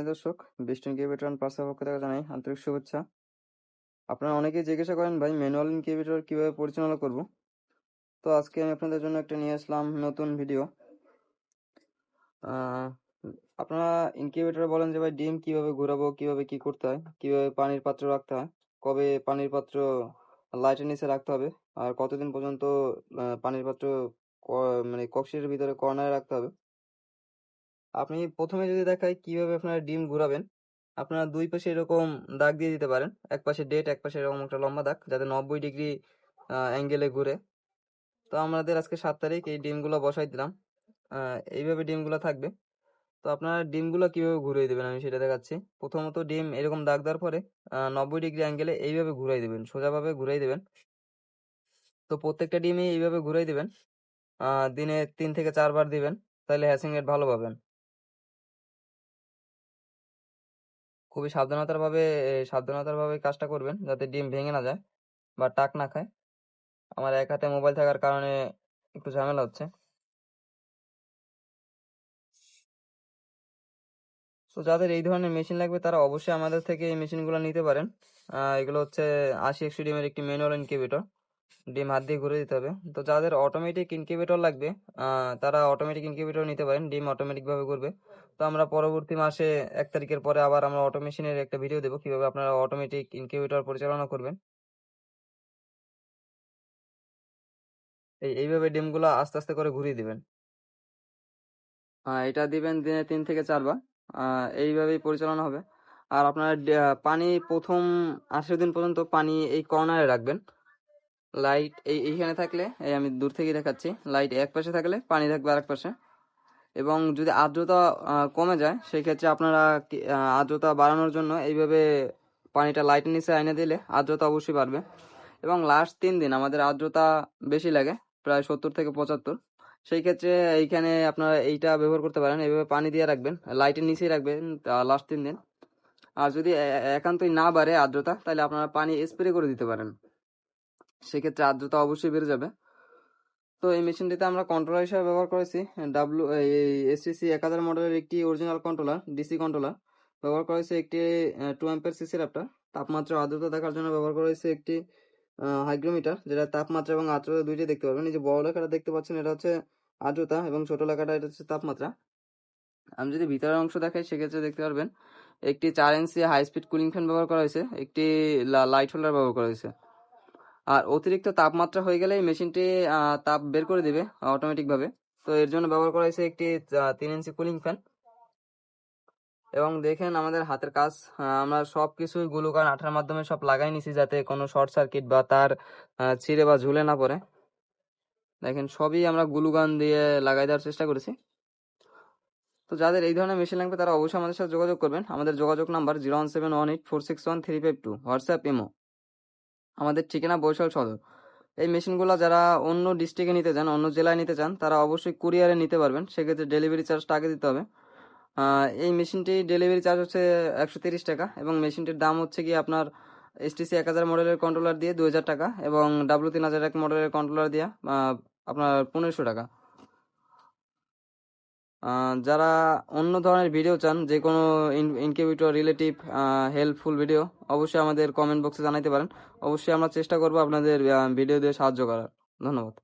সম্মানিত দর্শক, best incubator and পার্সের পক্ষ থেকে জানাই আন্তরিক শুভেচ্ছা। আপনারা অনেকেই জিজ্ঞাসা করেন ভাই ম্যানুয়াল ইনকিউবেটর কিভাবে পরিচালনা করব। তো আজকে আমি আপনাদের জন্য একটা নিয়ে আসলাম নতুন ভিডিও। আপনারা ইনকিউবেটরে বলেন যে ভাই ডিম কিভাবে ঘোরাবো, কিভাবে কি করতে হয়, কিভাবে পানির পাত্র রাখতে হয়, কবে পানির পাত্র লাইটের নিচে রাখতে হবে, আর কতদিন পর্যন্ত পানির পাত্র মানে কক্সের ভিতরে কর্নারে রাখতে হবে। আপনি প্রথমে যদি দেখাই কিভাবে আপনারা ডিম ঘুরাবেন, আপনারা দুই পাশে এরকম দাগ দিয়ে দিতে পারেন। এক পাশে ডেট, এক পাশে এরকম একটা লম্বা দাগ, যাতে 90 ডিগ্রি অ্যাঙ্গেলে ঘুরে। তো আমাদের আজকে 7 তারিখ, এই ডিমগুলো বসাই দিলাম। এইভাবে ডিমগুলো থাকবে। তো আপনারা ডিমগুলো কিভাবে ঘুরিয়ে দেবেন আমি সেটা দেখাচ্ছি। প্রথমত ডিম এরকম দাগ দেওয়ার পরে 90 ডিগ্রি অ্যাঙ্গেলে এইভাবে ঘুরাই দেবেন, সোজাভাবে ঘুরাই দেবেন। তো প্রত্যেকটা ডিমই এইভাবে ঘুরাই দেবেন। দিনে 3 থেকে 4 বার দিবেন, তাহলে হ্যাচিং রেট ভালো পাবেন। খুবই সাবধানতার ভাবে কাজটা করবেন, যাতে ডিম ভেঙে না যায় বা টাক না খায়। আমার এক হাতে মোবাইল থাকার কারণে একটু ঝামেলা হচ্ছে। তো যাদের এই ধরনের মেশিন লাগবে তারা অবশ্যই আমাদের থেকে এই মেশিনগুলো নিতে পারেন। এগুলো হচ্ছে 80-100 ডিমের একটি ম্যানুয়াল ইনকিউবেটর। ডিম হাত দিয়ে ঘুরে দিতে হবে। তো যাদের অটোমেটিক ইনকিউবেটর লাগবে তারা অটোমেটিক ইনকিউবেটর নিতে পারেন, ডিম অটোমেটিক ভাবে ঘুরবে। তো আমরা পরবর্তী মাসে 1 তারিখের পরে আবার আমরা অটোমেশনের একটা ভিডিও দেবো, কিভাবে আপনারা অটোমেটিক ইনকিউবেটর পরিচালনা করবেন। এইভাবে ডিমগুলো আস্তে আস্তে করে ঘুরিয়ে দিবেন। এটা দিবেন দিনে 3 থেকে 4 বার। এইভাবেই পরিচালনা হবে। আর আপনারা পানি প্রথম 80 দিন পর্যন্ত পানি এই কর্নারে রাখবেন। লাইট এইখানে থাকলে, এই আমি দূর থেকেই দেখাচ্ছি, লাইট এক পাশে থাকলে পানি থাকবে আরেক পাশে। এবং যদি আর্দ্রতা কমে যায়, সেই ক্ষেত্রে আপনারা আর্দ্রতা বাড়ানোর জন্য এইভাবে পানিটা লাইটের নিচে এনে দিলে আর্দ্রতা অবশ্যই বাড়বে। এবং লাস্ট 3 দিন আমাদের আর্দ্রতা বেশি লাগে, প্রায় 70 থেকে 75। সেই ক্ষেত্রে এইখানে আপনারা এইটা ব্যবহার করতে পারেন। এইভাবে পানি দিয়ে রাখবেন, লাইটের নিচেই রাখবেন লাস্ট 3 দিন। আর যদি একান্তই না বাড়ে আর্দ্রতা, তাহলে আপনারা পানি স্প্রে করে দিতে পারেন, সেক্ষেত্রে আর্দ্রতা অবশ্যই বেড়ে যাবে। তো এই মেশিনটিতে আমরা কন্ট্রোলার হিসেবে ব্যবহার করেছি এসটিসি 1000 মডেলের একটি অরিজিনাল কন্ট্রোলার, ডিসি কন্ট্রোলার। ব্যবহার করেছে একটি 2 অ্যাম্পিয়ার সিসি র্যাপটার। তাপমাত্রা আর্দ্রতা দেখার জন্য ব্যবহার করেছে একটি হাইগ্রোমিটার, যেটা তাপমাত্রা এবং আর্দ্রতা দুইটাই দেখতে পারবেন। এই যে বড় লেখাটা দেখতে পাচ্ছেন, এটা হচ্ছে আর্দ্রতা, এবং ছোট লেখাটা এটা হচ্ছে তাপমাত্রা। আমি যদি ভিতরের অংশ দেখাই, সেক্ষেত্রে দেখতে পারবেন একটি 4 ইঞ্চি হাই স্পিড কুলিং ফ্যান ব্যবহার করা হয়েছে, একটি লাইট হোল্ডার ব্যবহার করা হয়েছে। আর অতিরিক্ত তাপমাত্রা হয়ে গেলে এই মেশিনটি তাপ বের করে দিবে অটোমেটিক ভাবে। তো এর জন্য ব্যবহার করা হয়েছে একটি 3 ইঞ্চি কুলিং ফ্যান। এবং দেখেন আমাদের হাতের কাজ, আমরা সবকিছুই গ্লু গান আঠার মাধ্যমে সব লাগাই নিছি, যাতে কোনো শর্ট সার্কিট বা তার ছিঁড়ে বা ঝুলে না পড়ে। দেখেন সবই আমরা গ্লু গান দিয়ে লাগাই দেওয়ার চেষ্টা করেছি। তো যাদের এই ধরনের মেশিন লাগবে তারা অবশ্যই আমাদের সাথে যোগাযোগ করবেন। আমাদের যোগাযোগ নাম্বার 01718461352, হোয়াটসঅ্যাপ, ইমো। আমাদের ঠিকানা বরিশাল সদর। এই মেশিনগুলো যারা অন্য ডিস্ট্রিক্টে নিতে চান, অন্য জেলায় নিতে চান, তারা অবশ্যই কুরিয়ারে নিতে পারবেন, সেক্ষেত্রে ডেলিভারি চার্জটা আগে দিতে হবে। এই মেশিনটি ডেলিভারি চার্জ হচ্ছে 130 টাকা, এবং মেশিনটির দাম হচ্ছে কি আপনার এসটিসি 1000 মডেলের কন্ট্রোলার দিয়ে 2000 টাকা, এবং W3001 মডেলের কন্ট্রোলার দিয়ে আপনার 1500 টাকা। যারা অন্য ধরনের ভিডিও চান, যে কোনো ইনকিউবেটর রিলেটিভ হেল্পফুল ভিডিও, অবশ্যই আমাদের কমেন্ট বক্সে জানাইতে পারেন। অবশ্যই আমরা চেষ্টা করবো আপনাদের ভিডিও দিয়ে সাহায্য করার। ধন্যবাদ।